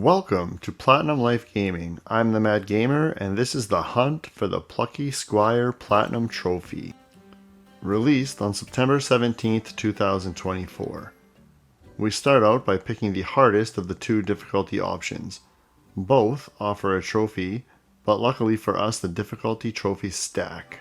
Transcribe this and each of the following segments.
Welcome to Platinum Life Gaming. I'm the Mad Gamer, and this is the hunt for the Plucky Squire Platinum Trophy. Released on September 17th, 2024. We start out by picking the hardest of the two difficulty options. Both offer a trophy, but luckily for us the difficulty trophies stack.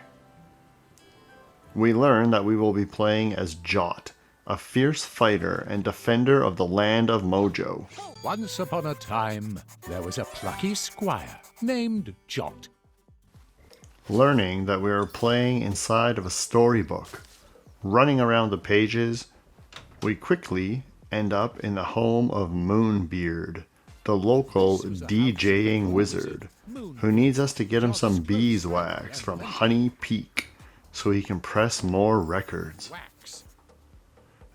We learn that we will be playing as Jot, a fierce fighter and defender of the land of Mojo. Once upon a time, there was a plucky squire named Jot. Learning that we are playing inside of a storybook. Running around the pages, we quickly end up in the home of Moonbeard, the local DJing wizard, who needs us to get him some beeswax from Honey Peak so he can press more records.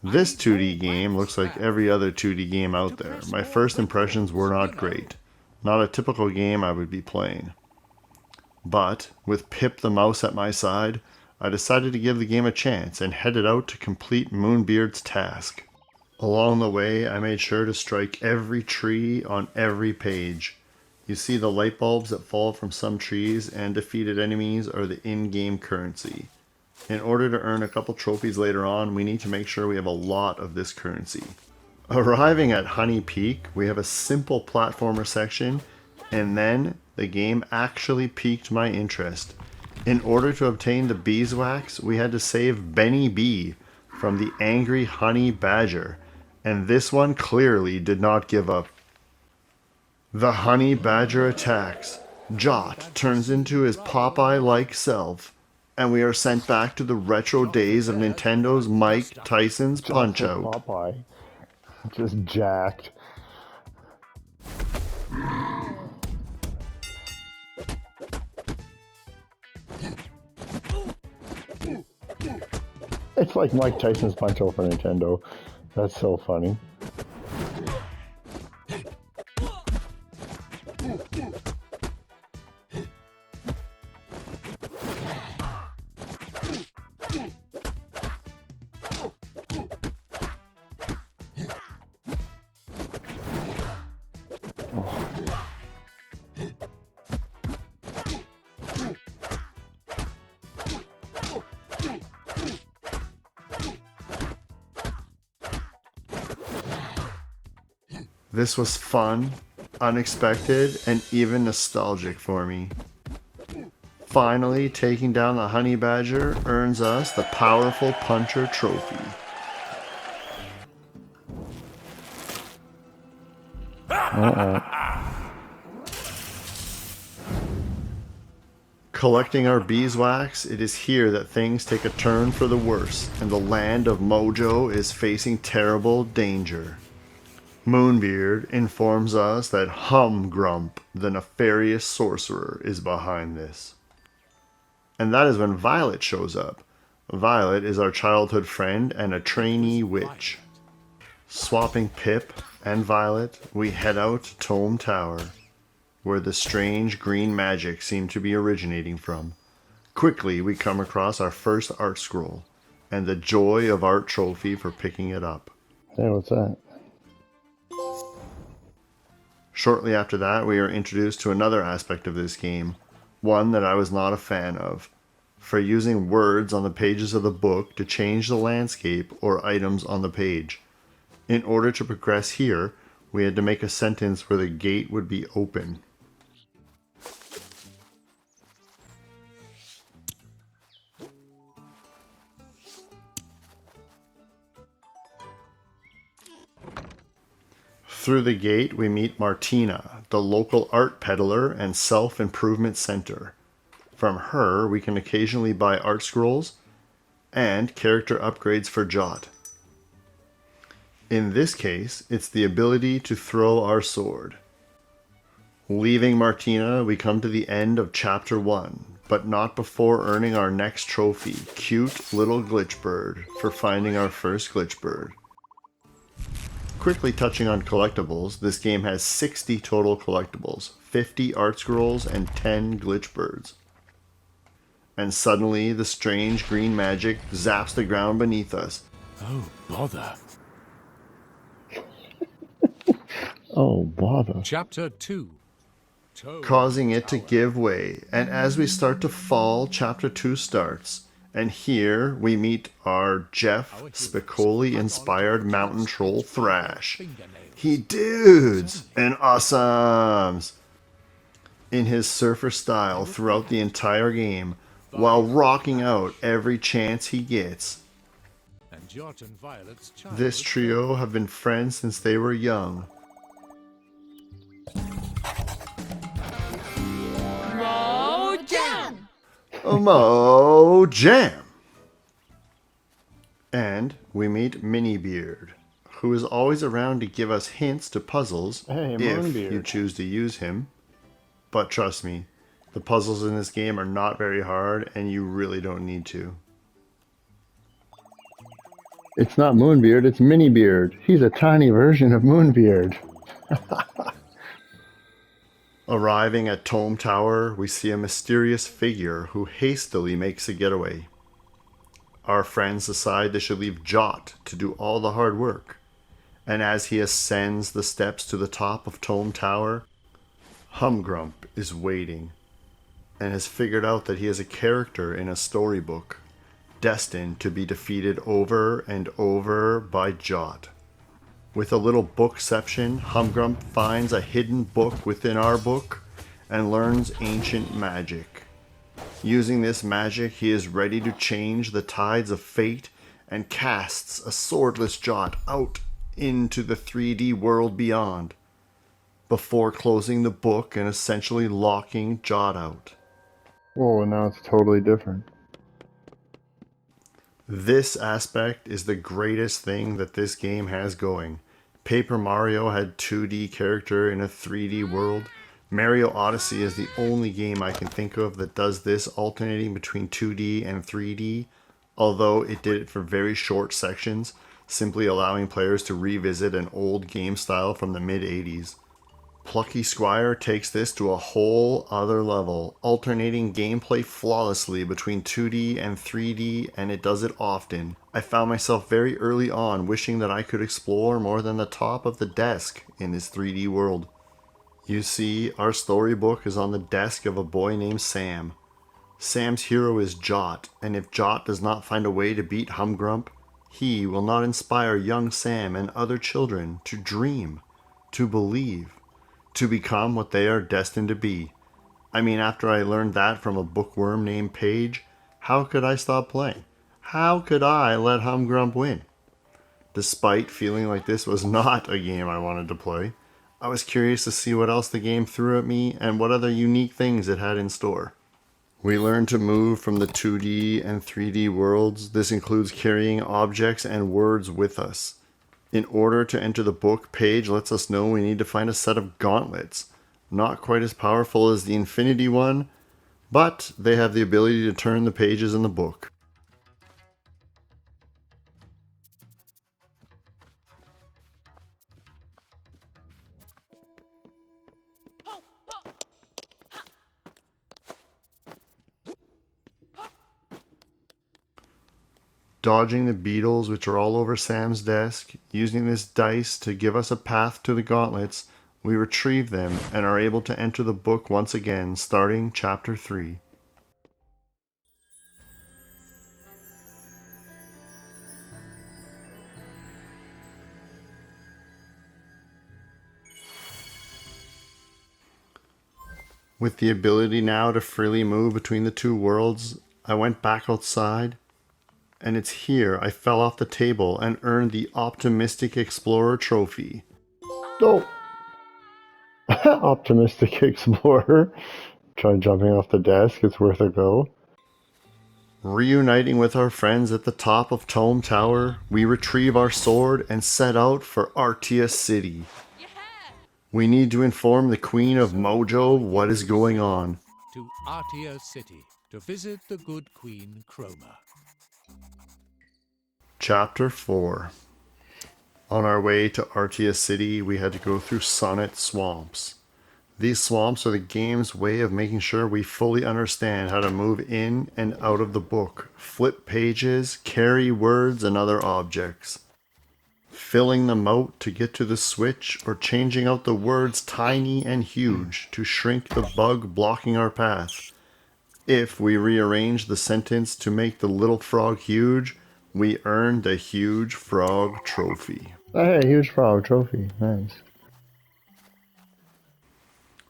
This 2D game looks like every other 2D game out there. My first impressions were not great. Not a typical game I would be playing. But, with Pip the mouse at my side, I decided to give the game a chance and headed out to complete Moonbeard's task. Along the way, I made sure to strike every tree on every page. You see the light bulbs that fall from some trees, and defeated enemies are the in-game currency. In order to earn a couple trophies later on, we need to make sure we have a lot of this currency. Arriving at Honey Peak, we have a simple platformer section, and then the game actually piqued my interest. In order to obtain the beeswax, we had to save Benny Bee from the angry honey badger, and this one clearly did not give up. The honey badger attacks. Jot turns into his Popeye-like self, and we are sent back to the retro days of Nintendo's Mike Tyson's Punch-Out. Popeye. Just jacked. It's like Mike Tyson's Punch-Out for Nintendo. That's so funny. This was fun, unexpected, and even nostalgic for me. Finally, taking down the honey badger earns us the powerful puncher trophy. Collecting our beeswax, it is here that things take a turn for the worse, and the land of Mojo is facing terrible danger. Moonbeard informs us that Humgrump, the nefarious sorcerer, is behind this. And that is when Violet shows up. Violet is our childhood friend and a trainee witch. Swapping Pip and Violet, we head out to Tome Tower, where the strange green magic seemed to be originating from. Quickly, we come across our first art scroll, and the Joy of Art trophy for picking it up. Hey, what's that? Shortly after that, we are introduced to another aspect of this game, one that I was not a fan of, for using words on the pages of the book to change the landscape or items on the page. In order to progress here, we had to make a sentence where the gate would be open. Through the gate, we meet Martina, the local art peddler and self-improvement center. From her, we can occasionally buy art scrolls and character upgrades for Jot. In this case, it's the ability to throw our sword. Leaving Martina, we come to the end of Chapter 1, but not before earning our next trophy, Cute Little Glitchbird, for finding our first glitchbird. Quickly touching on collectibles, this game has 60 total collectibles, 50 art scrolls, and 10 glitchbirds. And suddenly, the strange green magic zaps the ground beneath us. Oh, bother. Oh, bother. Chapter 2. Toad causing it to Tower. give way. And as we start to fall, chapter 2 starts. And here we meet our Jeff Our heroes Spicoli hung on inspired to the mountain twigs troll each by their Thrash. fingernails. He dudes Suddenly, and awesomes in his surfer style throughout the entire game while rocking out every chance he gets. and Jot and Violet's child This was trio have been friends since they were young. Mo Jam! And we meet Minibeard, who is always around to give us hints to puzzles Hey, if Moonbeard. you choose to use him. But trust me, the puzzles in this game are not very hard and you really don't need to. It's not Moonbeard, it's Minibeard. He's a tiny version of Moonbeard. Arriving at Tome Tower, we see a mysterious figure who hastily makes a getaway. Our friends decide they should leave Jot to do all the hard work, and as he ascends the steps to the top of Tome Tower, Humgrump is waiting and has figured out that he is a character in a storybook, destined to be defeated over and over by Jot. With a little bookception, Humgrump finds a hidden book within our book and learns ancient magic. Using this magic, he is ready to change the tides of fate and casts a swordless Jot out into the 3D world beyond, before closing the book and essentially locking Jot out. Whoa, now it's totally different. This aspect is the greatest thing that this game has going. Paper Mario had 2D character in a 3D world. Mario Odyssey is the only game I can think of that does this, alternating between 2D and 3D, although it did it for very short sections, simply allowing players to revisit an old game style from the mid-80s. Plucky Squire takes this to a whole other level, alternating gameplay flawlessly between 2D and 3D, and it does it often. I found myself very early on wishing that I could explore more than the top of the desk in this 3D world. You see, our storybook is on the desk of a boy named Sam. Sam's hero is Jot, and if Jot does not find a way to beat Humgrump, he will not inspire young Sam and other children to dream, to believe, to become what they are destined to be. I mean, after I learned that from a bookworm named Paige, how could I stop playing? How could I let Humgrump win? Despite feeling like this was not a game I wanted to play, I was curious to see what else the game threw at me and what other unique things it had in store. We learn to move from the 2D and 3D worlds. This includes carrying objects and words with us. In order to enter the book, Paige lets us know we need to find a set of gauntlets. Not quite as powerful as the Infinity one, but they have the ability to turn the pages in the book. Dodging the beetles which are all over Sam's desk, using this dice to give us a path to the gauntlets, we retrieve them and are able to enter the book once again, starting chapter 3. With the ability now to freely move between the two worlds, I went back outside, and it's here I fell off the table and earned the Optimistic Explorer trophy. Oh! Optimistic Explorer. Try jumping off the desk, it's worth a go. Reuniting with our friends at the top of Tome Tower, we retrieve our sword and set out for Artia City. We need to inform the Queen of Mojo what is going on. to Artia City to visit the good Queen Chroma. Chapter 4. On our way to Artia City, we had to go through Sonnet Swamps. These swamps are the game's way of making sure we fully understand how to move in and out of the book, flip pages, carry words, and other objects. filling the moat to get to the switch, or changing out the words tiny and huge to shrink the bug blocking our path. If we rearrange the sentence to make the little frog huge, we earn the huge frog trophy. Oh, hey, huge frog trophy. Nice.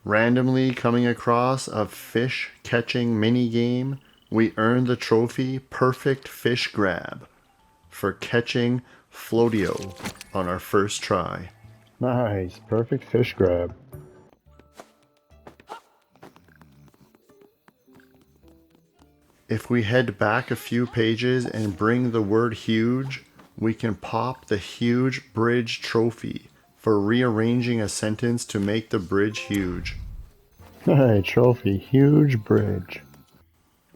Randomly coming across a fish catching mini game, we earn the trophy Perfect Fish Grab for catching Floatio on our first try. Nice. Perfect fish grab. If we head back a few pages and bring the word huge, we can pop the huge bridge trophy for rearranging a sentence to make the bridge huge. Hey, trophy. Huge bridge.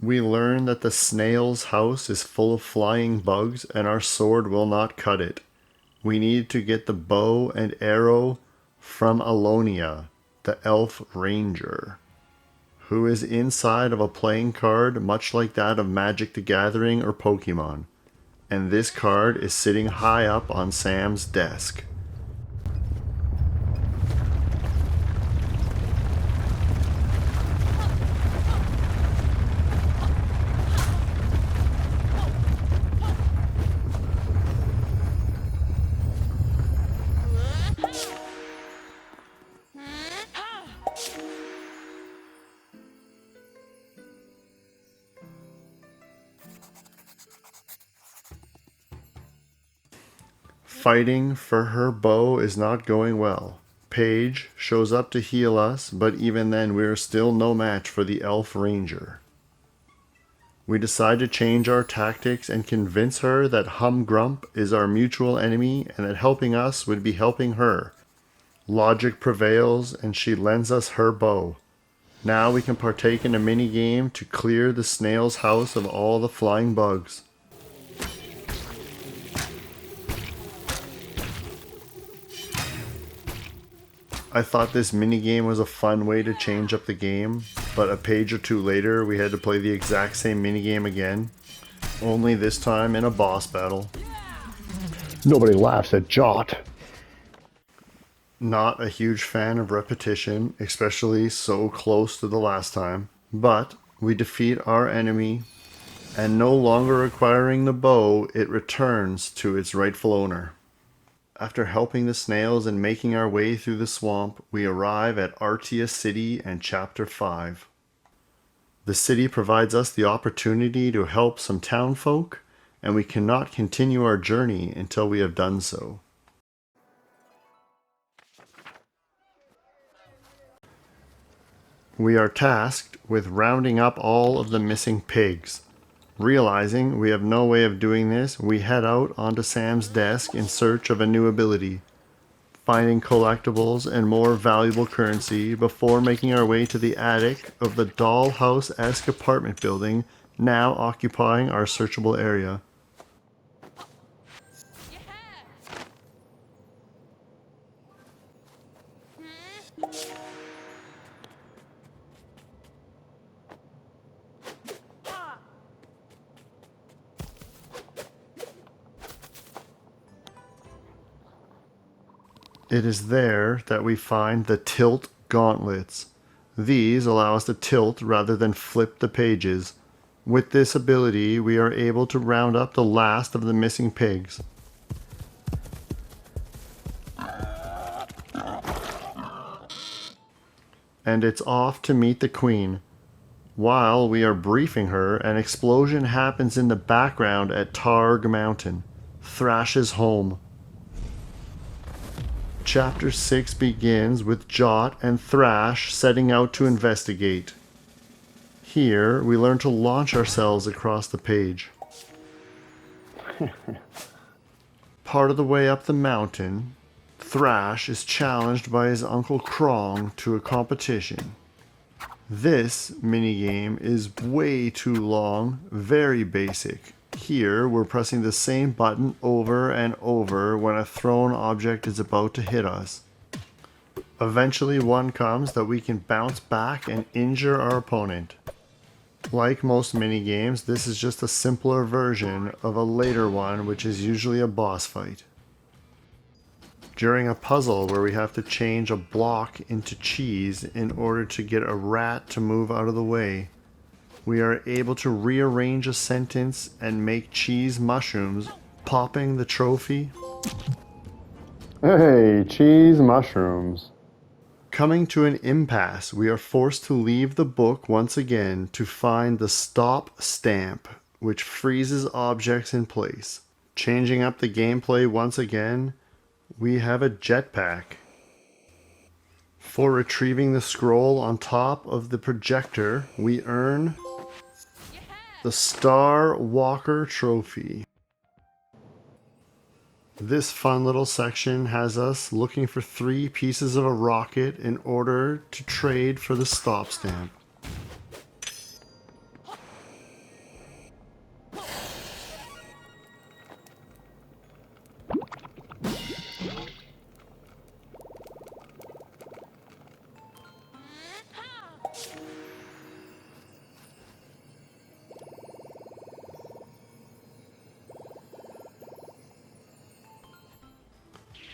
We learn that the snail's house is full of flying bugs and our sword will not cut it. We need to get the bow and arrow from Alonia, the elf ranger, who is inside of a playing card much like that of Magic the Gathering or Pokemon. And this card is sitting high up on Sam's desk. Fighting for her bow is not going well. Paige shows up to heal us, but even then we're still no match for the elf ranger. We decide to change our tactics and convince her that Humgrump is our mutual enemy and that helping us would be helping her. Logic prevails and she lends us her bow. Now we can partake in a mini game to clear the snail's house of all the flying bugs. I thought this minigame was a fun way to change up the game, but a page or two later we had to play the exact same minigame again, only this time in a boss battle. Nobody laughs at Jot. Not a huge fan of repetition, especially so close to the last time, but we defeat our enemy, and no longer acquiring the bow, it returns to its rightful owner. After helping the snails and making our way through the swamp, we arrive at Artia City and Chapter 5. The city provides us the opportunity to help some townfolk, and we cannot continue our journey until we have done so. We are tasked with rounding up all of the missing pigs. Realizing we have no way of doing this, we head out onto Sam's desk in search of a new ability, finding collectibles and more valuable currency before making our way to the attic of the dollhouse-esque apartment building now occupying our searchable area. It is there that we find the tilt gauntlets. These allow us to tilt rather than flip the pages. With this ability, we are able to round up the last of the missing pigs. And it's off to meet the queen. While we are briefing her, an explosion happens in the background at Targ Mountain, Thrash's home. Chapter 6 begins with Jot and Thrash setting out to investigate. Here, we learn to launch ourselves across the page. Part of the way up the mountain, Thrash is challenged by his Uncle Krong to a competition. This minigame is way too long, very basic. Here, we're pressing the same button over and over when a thrown object is about to hit us. Eventually one comes that we can bounce back and injure our opponent. Like most minigames, this is just a simpler version of a later one, which is usually a boss fight. During a puzzle where we have to change a block into cheese in order to get a rat to move out of the way, we are able to rearrange a sentence and make cheese mushrooms, popping the trophy. Hey, cheese mushrooms. Coming to an impasse, we are forced to leave the book once again to find the stop stamp, which freezes objects in place. Changing up the gameplay once again, we have a jetpack. For retrieving the scroll on top of the projector, we earn the Star Walker Trophy. This fun little section has us looking for 3 pieces of a rocket in order to trade for the stop stamp.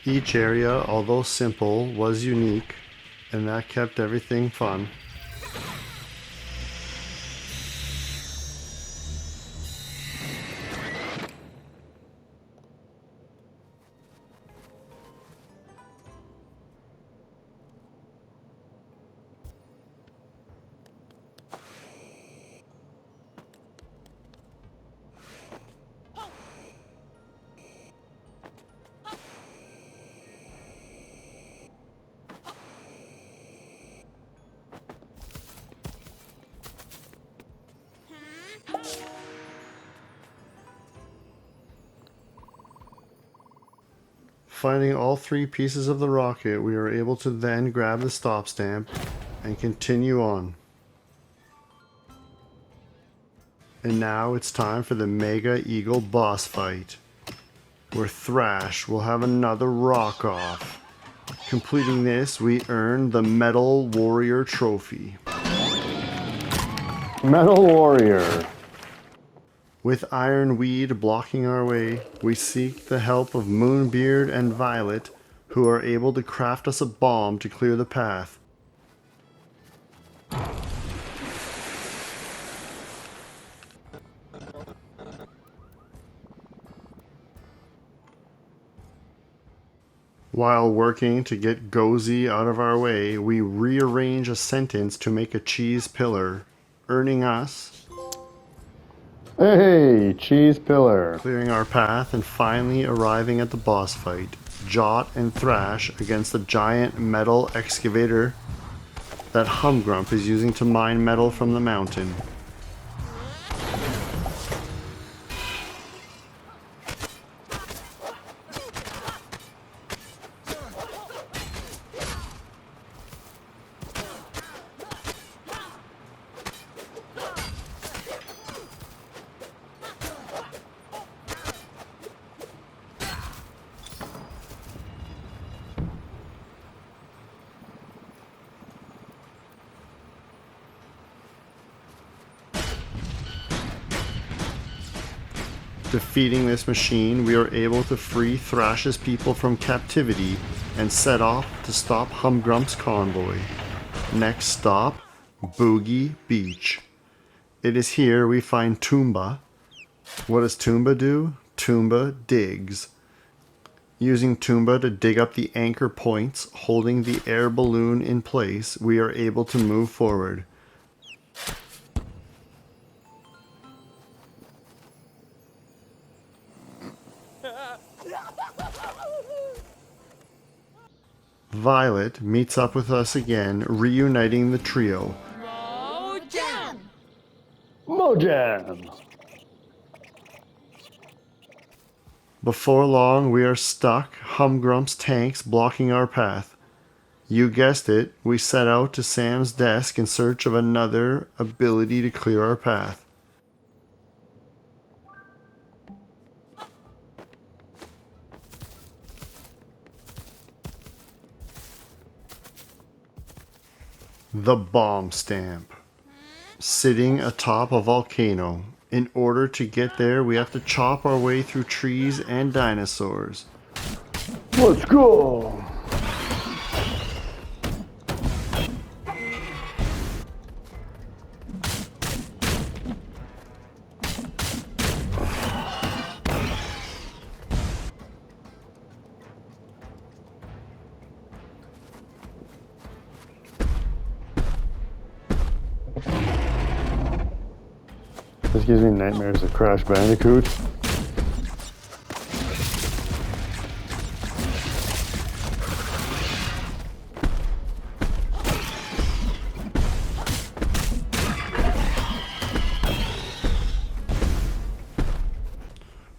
Each area, although simple, was unique, and that kept everything fun. Finding all 3 pieces of the rocket, we are able to then grab the stop stamp and continue on. And now it's time for the Mega Eagle boss fight, where Thrash will have another rock off. Completing this, we earn the Metal Warrior Trophy. Metal Warrior. With Ironweed blocking our way, we seek the help of Moonbeard and Violet, who are able to craft us a bomb to clear the path. While working to get Gozy out of our way, we rearrange a sentence to make a cheese pillar, earning us Hey, cheese pillar. clearing our path and finally arriving at the boss fight. Jot and Thrash against the giant metal excavator that Humgrump is using to mine metal from the mountain. Defeating this machine, we are able to free Thrash's people from captivity and set off to stop Humgrump's convoy. Next stop, Boogie Beach. It is here we find Toomba. What does Toomba do? Toomba digs. Using Toomba to dig up the anchor points holding the air balloon in place, we are able to move forward. Violet meets up with us again, reuniting the trio. Mojam. Before long, we are stuck, Humgrump's tanks blocking our path. You guessed it, we set out to Sam's desk in search of another ability to clear our path. The bomb stamp. Sitting atop a volcano. In order to get there, we have to chop our way through trees and dinosaurs. Let's go! This gives me nightmares of Crash Bandicoot.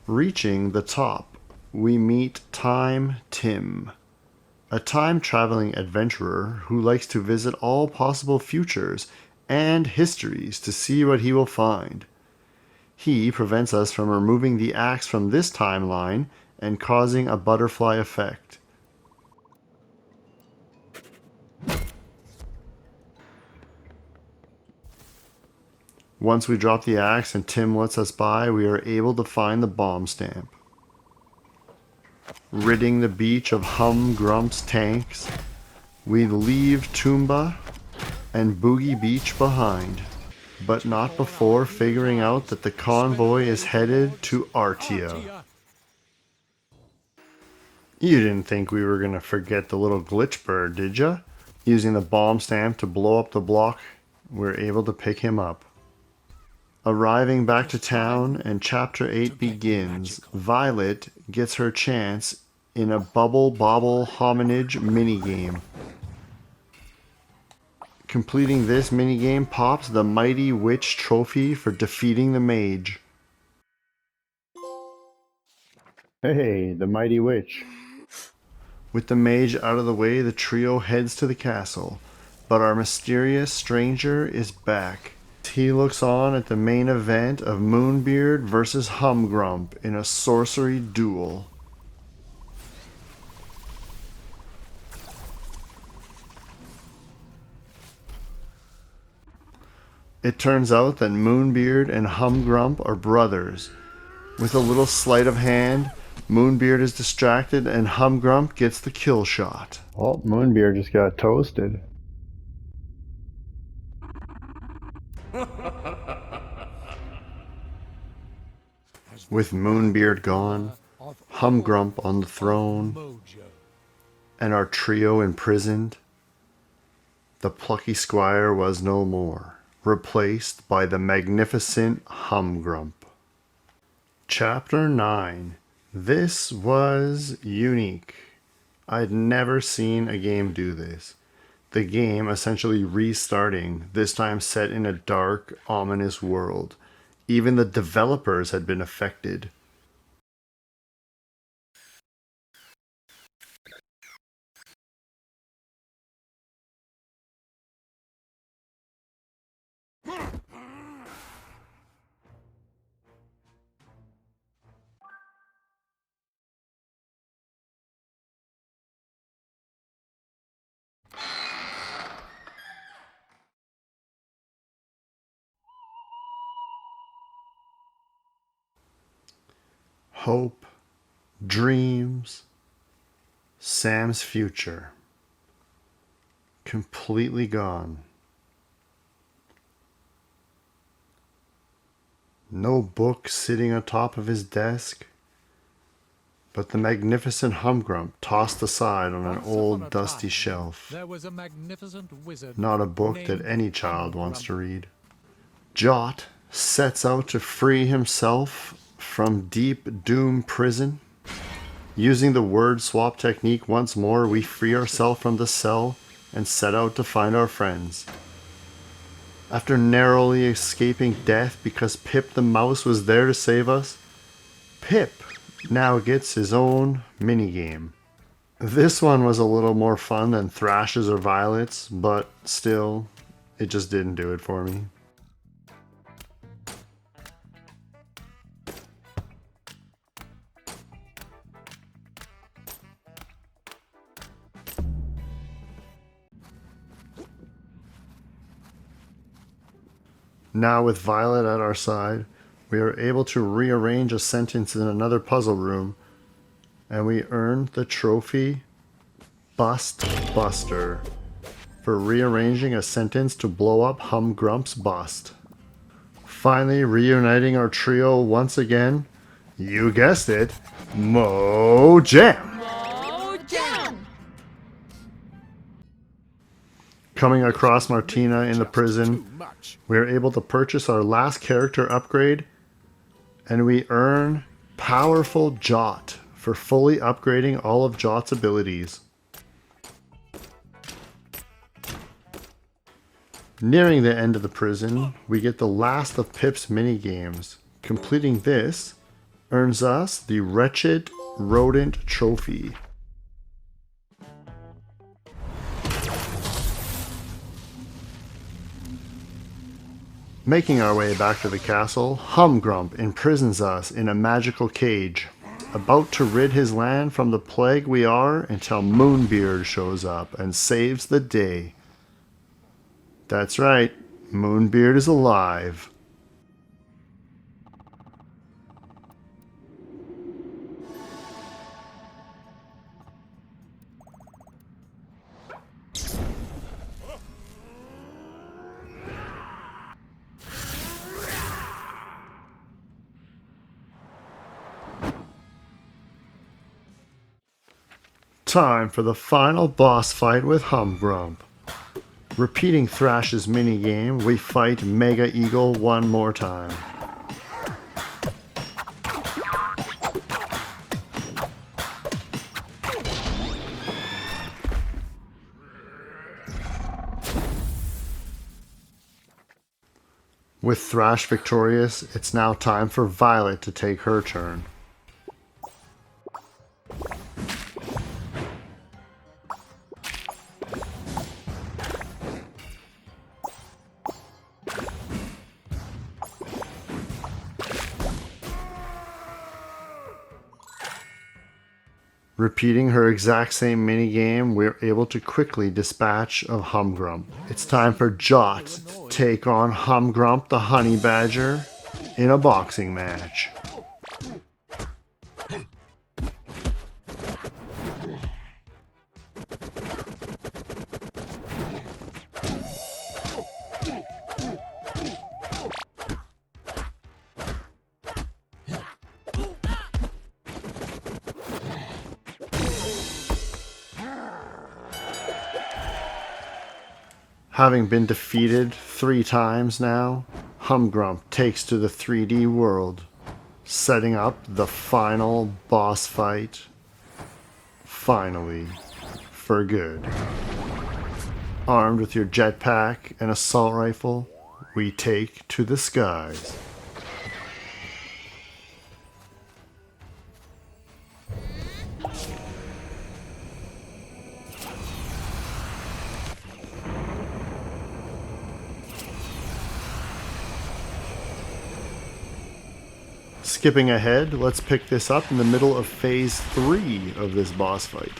Reaching the top, we meet Time Tim, a time-traveling adventurer who likes to visit all possible futures and histories to see what he will find. He prevents us from removing the axe from this timeline and causing a butterfly effect. Once we drop the axe and Tim lets us by, we are able to find the bomb stamp. Ridding the beach of Humgrump's tanks, we leave Toomba and Boogie Beach behind, but not before figuring out that the convoy is headed to Artia. You didn't think we were going to forget the little glitch bird, did ya? Using the bomb stamp to blow up the block, we're able to pick him up. Arriving back to town and Chapter 8 begins, Violet gets her chance in a Bubble Bobble Hominage minigame. Completing this minigame pops the Mighty Witch trophy for defeating the mage. Hey, the Mighty Witch. With the mage out of the way, the trio heads to the castle, but our mysterious stranger is back. He looks on at the main event of Moonbeard versus Humgrump in a sorcery duel. It turns out that Moonbeard and Humgrump are brothers. With a little sleight of hand, Moonbeard is distracted and Humgrump gets the kill shot. Oh, Moonbeard just got toasted. With Moonbeard gone, Humgrump on the throne, Mojo. and our trio imprisoned, the Plucky Squire was no more, replaced by the magnificent Humgrump. Chapter 9. This was unique. I'd never seen a game do this. The game essentially restarting, this time set in a dark, ominous world. Even the developers had been affected. Hope, dreams, Sam's future. Completely gone. No book sitting atop of his desk, but the magnificent Humgrump tossed aside on an old dusty shelf. There was a magnificent wizard. Not a book that any child wants to read. Jot sets out to free himself from Deep Doom prison. Using the word swap technique once more, we free ourselves from the cell and set out to find our friends. After narrowly escaping death because Pip the mouse was there to save us, Pip now gets his own minigame. This one was a little more fun than Thrashes or Violets, but still, it just didn't do it for me. Now with Violet at our side, we are able to rearrange a sentence in another puzzle room and we earned the trophy Bust Buster for rearranging a sentence to blow up Humgrump's bust. Finally reuniting our trio once again, you guessed it, Mojo! Coming across Martina in the prison, we are able to purchase our last character upgrade, and we earn Powerful Jot for fully upgrading all of Jot's abilities. Nearing the end of the prison, we get the last of Pip's minigames. Completing this earns us the Wretched Rodent Trophy. Making our way back to the castle, Humgrump imprisons us in a magical cage, about to rid his land from the plague we are until Moonbeard shows up and saves the day. That's right, Moonbeard is alive. Time for the final boss fight with Humgrump. Repeating Thrash's minigame, we fight Mega Eagle one more time. With Thrash victorious, it's now time for Violet to take her turn. Repeating her exact same minigame, we're able to quickly dispatch of Humgrump. It's time for Jot to take on Humgrump the Honey Badger in a boxing match. Having been defeated 3 times now, Humgrump takes to the 3D world, setting up the final boss fight, finally, for good. Armed with your jetpack and assault rifle, we take to the skies. Skipping ahead, let's pick this up in the middle of phase 3 of this boss fight.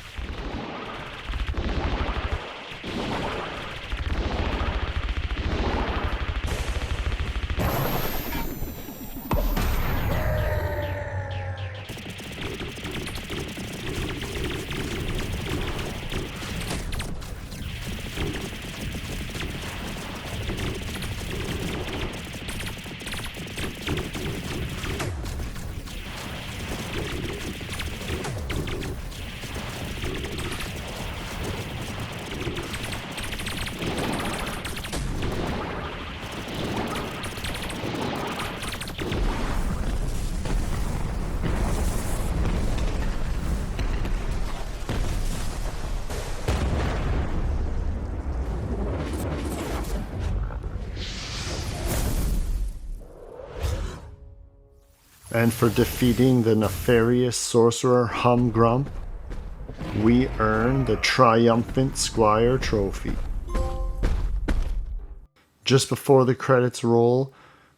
And for defeating the nefarious sorcerer Humgrump, we earn the triumphant Squire Trophy. Just before the credits roll,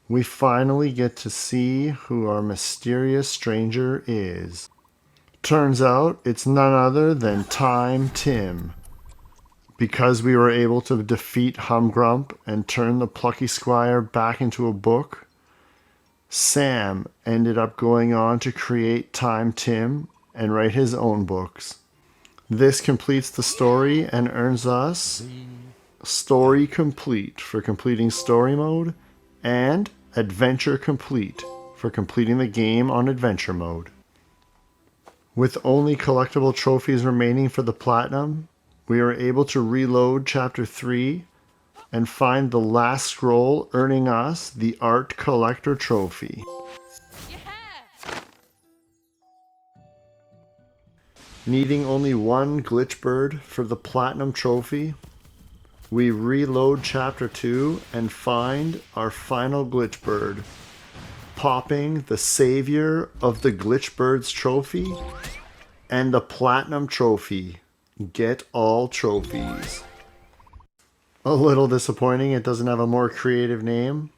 we finally get to see who our mysterious stranger is. Turns out it's none other than Time Tim. Because we were able to defeat Humgrump and turn the Plucky Squire back into a book, Sam ended up going on to create Time Tim and write his own books. This completes the story and earns us Story Complete for completing story mode and Adventure Complete for completing the game on adventure mode. With only collectible trophies remaining for the Platinum, we are able to reload Chapter 3 and find the last scroll, earning us the Art Collector Trophy. Needing only one glitch bird for the Platinum Trophy, we reload Chapter 2 and find our final glitch bird, popping the savior of the glitch birds trophy and the Platinum Trophy. Get all trophies. A little disappointing it doesn't have a more creative name.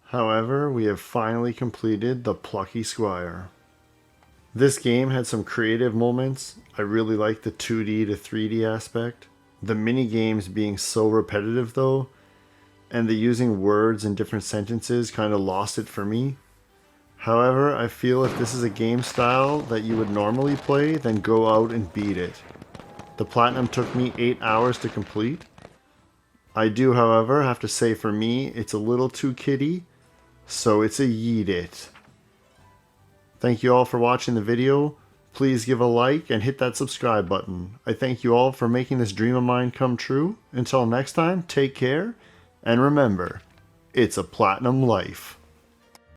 However, we have finally completed the Plucky Squire. This game had some creative moments. I really liked the 2D to 3D aspect. The mini games being so repetitive though, and the using words in different sentences kind of lost it for me. However, I feel if this is a game style that you would normally play, then go out and beat it. The Platinum took me 8 hours to complete. I do, however, have to say for me, it's a little too kiddie, so it's a yeet it. Thank you all for watching the video. Please give a like and hit that subscribe button. I thank you all for making this dream of mine come true. Until next time, take care, and remember, it's a platinum life.